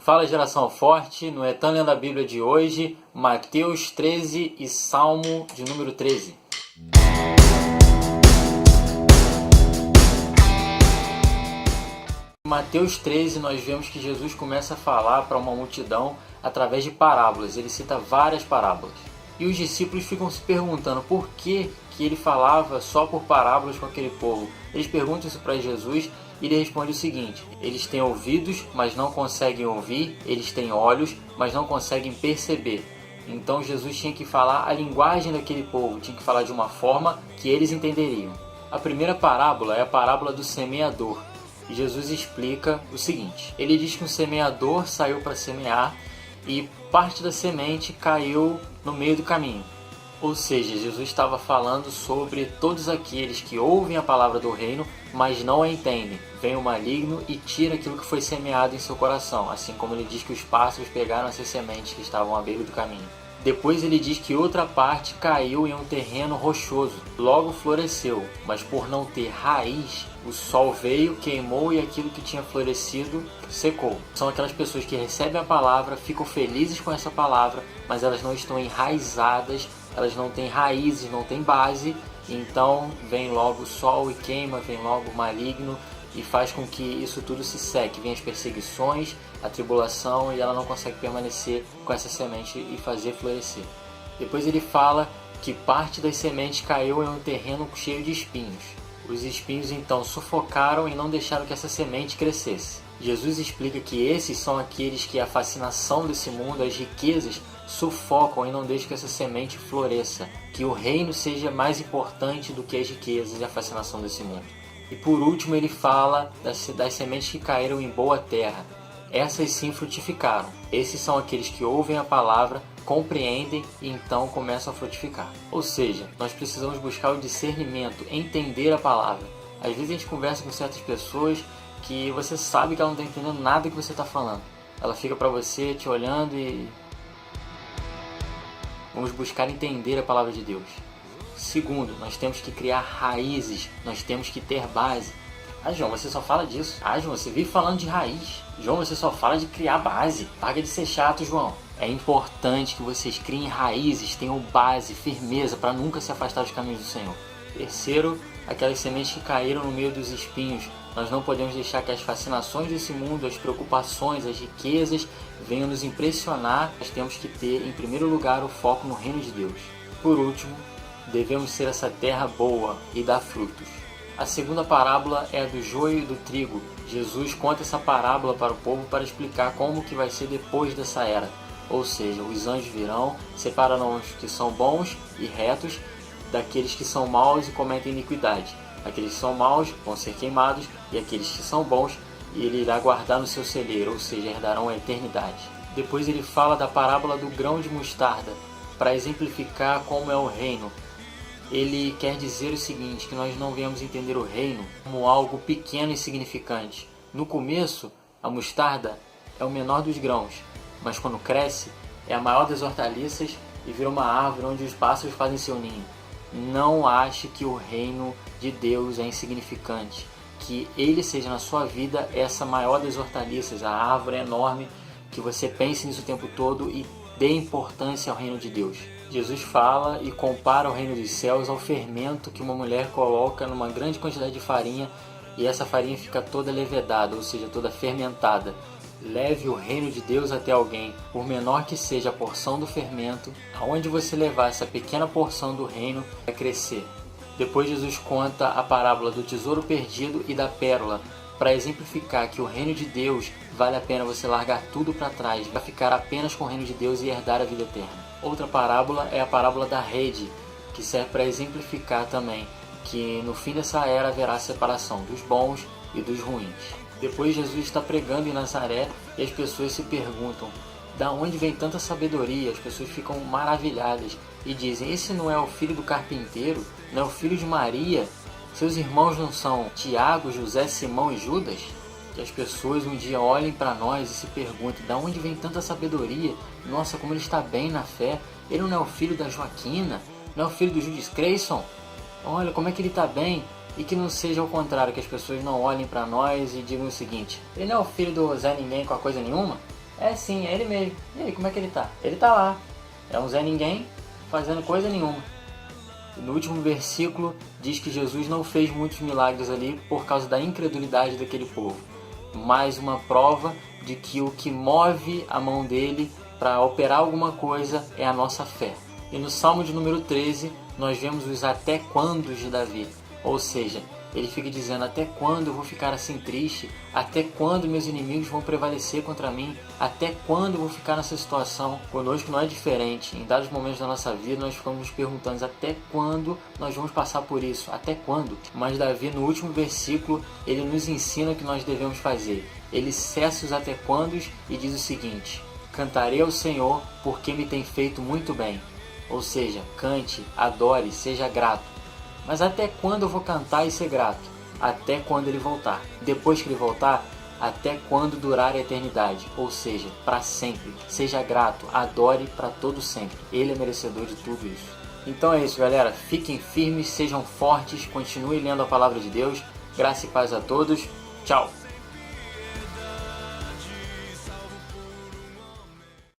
Fala Geração Forte, no Etan Lendo a Bíblia de hoje, Mateus 13 e Salmo de número 13. Em Mateus 13 nós vemos que Jesus começa a falar para uma multidão através de parábolas, ele cita várias parábolas. E os discípulos ficam se perguntando por que ele falava só por parábolas com aquele povo. Eles perguntam isso para Jesus e ele responde o seguinte: eles têm ouvidos, mas não conseguem ouvir, eles têm olhos, mas não conseguem perceber. Então Jesus tinha que falar a linguagem daquele povo, tinha que falar de uma forma que eles entenderiam. A primeira parábola é a parábola do semeador. E Jesus explica o seguinte: ele diz que um semeador saiu para semear e parte da semente caiu no meio do caminho. Ou seja, Jesus estava falando sobre todos aqueles que ouvem a palavra do reino, mas não a entendem. Vem o maligno e tira aquilo que foi semeado em seu coração, assim como ele diz que os pássaros pegaram essas sementes que estavam à beira do caminho. Depois ele diz que outra parte caiu em um terreno rochoso, logo floresceu, mas por não ter raiz, o sol veio, queimou e aquilo que tinha florescido secou. São aquelas pessoas que recebem a palavra, ficam felizes com essa palavra, mas elas não estão enraizadas, elas não têm raízes, não têm base, então vem logo o sol e queima, vem logo o maligno e faz com que isso tudo se seque. Vem as perseguições, a tribulação e ela não consegue permanecer com essa semente e fazer florescer. Depois ele fala que parte das sementes caiu em um terreno cheio de espinhos. Os espinhos então sufocaram e não deixaram que essa semente crescesse. Jesus explica que esses são aqueles que a fascinação desse mundo, as riquezas, sufocam e não deixam que essa semente floresça. Que o reino seja mais importante do que as riquezas e a fascinação desse mundo. E por último ele fala das sementes que caíram em boa terra. Essas sim frutificaram. Esses são aqueles que ouvem a palavra, compreendem e então começam a frutificar. Ou seja, nós precisamos buscar o discernimento, entender a palavra. Às vezes a gente conversa com certas pessoas que você sabe que ela não está entendendo nada que você está falando. Ela fica para você te olhando e... Vamos buscar entender a palavra de Deus. Segundo, nós temos que criar raízes, nós temos que ter base. Ah, João, você só fala disso. Ah, João, você vive falando de raiz. João, você só fala de criar base. Paga de ser chato, João. É importante que vocês criem raízes, tenham base, firmeza, para nunca se afastar dos caminhos do Senhor. Terceiro, aquelas sementes que caíram no meio dos espinhos. Nós não podemos deixar que as fascinações desse mundo, as preocupações, as riquezas venham nos impressionar. Nós temos que ter, em primeiro lugar, o foco no reino de Deus. Por último, devemos ser essa terra boa e dar frutos. A segunda parábola é a do joio e do trigo. Jesus conta essa parábola para o povo para explicar como que vai ser depois dessa era. Ou seja, os anjos virão, separarão os que são bons e retos daqueles que são maus e cometem iniquidade. Aqueles que são maus vão ser queimados e aqueles que são bons ele irá guardar no seu celeiro, ou seja, herdarão a eternidade. Depois ele fala da parábola do grão de mostarda para exemplificar como é o reino. Ele quer dizer o seguinte, que nós não venhamos entender o reino como algo pequeno e insignificante. No começo, a mostarda é o menor dos grãos, mas quando cresce, é a maior das hortaliças e vira uma árvore onde os pássaros fazem seu ninho. Não ache que o reino de Deus é insignificante, que ele seja na sua vida essa maior das hortaliças, a árvore enorme, que você pense nisso o tempo todo e dê importância ao reino de Deus. Jesus fala e compara o reino dos céus ao fermento que uma mulher coloca numa grande quantidade de farinha e essa farinha fica toda levedada, ou seja, toda fermentada. Leve o reino de Deus até alguém, por menor que seja a porção do fermento, aonde você levar essa pequena porção do reino vai crescer. Depois Jesus conta a parábola do tesouro perdido e da pérola, para exemplificar que o reino de Deus vale a pena você largar tudo para trás, para ficar apenas com o reino de Deus e herdar a vida eterna. Outra parábola é a parábola da rede, que serve para exemplificar também que no fim dessa era haverá separação dos bons e dos ruins. Depois Jesus está pregando em Nazaré e as pessoas se perguntam: da onde vem tanta sabedoria? As pessoas ficam maravilhadas e dizem: esse não é o filho do carpinteiro? Não é o filho de Maria? Seus irmãos não são Tiago, José, Simão e Judas? Que as pessoas um dia olhem para nós e se perguntem: da onde vem tanta sabedoria? Nossa, como ele está bem na fé. Ele não é o filho da Joaquina? Não é o filho do Judas Creyson? Olha, como é que ele está bem? E que não seja ao contrário, que as pessoas não olhem para nós e digam o seguinte: ele não é o filho do Zé Ninguém com a coisa nenhuma? É sim, é ele mesmo. E aí, como é que ele tá? Ele tá lá. É um Zé Ninguém, fazendo coisa nenhuma. E no último versículo diz que Jesus não fez muitos milagres ali por causa da incredulidade daquele povo. Mais uma prova de que o que move a mão dele para operar alguma coisa é a nossa fé. E no Salmo de número 13, nós vemos os até quandos de Davi. Ou seja, ele fica dizendo: até quando eu vou ficar assim triste? Até quando meus inimigos vão prevalecer contra mim? Até quando eu vou ficar nessa situação? Conosco não é diferente. Em dados momentos da nossa vida, nós ficamos nos perguntando: até quando nós vamos passar por isso? Até quando? Mas Davi, no último versículo, ele nos ensina o que nós devemos fazer. Ele cessa os até quandos e diz o seguinte: cantarei ao Senhor porque me tem feito muito bem. Ou seja, cante, adore, seja grato. Mas até quando eu vou cantar e ser grato? Até quando ele voltar. Depois que ele voltar, até quando durar a eternidade. Ou seja, para sempre. Seja grato, adore para todo sempre. Ele é merecedor de tudo isso. Então é isso, galera. Fiquem firmes, sejam fortes, continuem lendo a palavra de Deus. Graça e paz a todos. Tchau!